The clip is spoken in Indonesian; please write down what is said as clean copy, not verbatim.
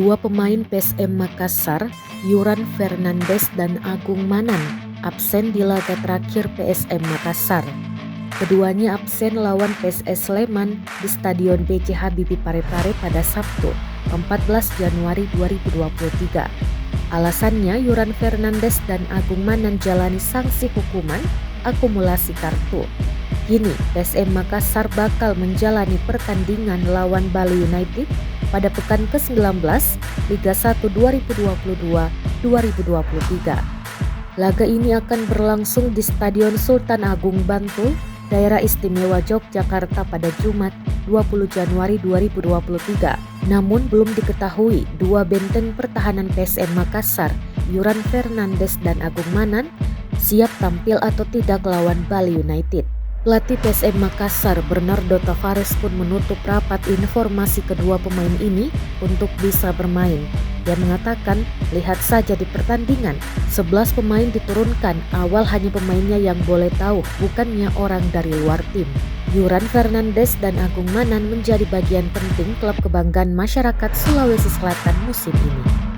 Dua pemain PSM Makassar, Yuran Fernandes dan Agung Manan, absen di laga terakhir PSM Makassar. Keduanya absen lawan PSS Sleman di Stadion B.J. Habibie Parepare pada Sabtu, 14 Januari 2023. Alasannya, Yuran Fernandes dan Agung Manan jalani sanksi hukuman akumulasi kartu. Kini, PSM Makassar bakal menjalani pertandingan lawan Bali United pada pekan ke-19 Liga 1 2022-2023. Laga ini akan berlangsung di Stadion Sultan Agung Bantul, Daerah Istimewa Yogyakarta pada Jumat 20 Januari 2023. Namun belum diketahui dua benteng pertahanan PSM Makassar, Yuran Fernandes dan Agung Manan, siap tampil atau tidak lawan Bali United. Pelatih PSM Makassar Bernardo Tavares pun menutup rapat informasi kedua pemain ini untuk bisa bermain. Dia mengatakan, lihat saja di pertandingan, 11 pemain diturunkan, awal hanya pemainnya yang boleh tahu, bukannya orang dari luar tim. Yuran Fernandes dan Agung Manan menjadi bagian penting klub kebanggaan masyarakat Sulawesi Selatan musim ini.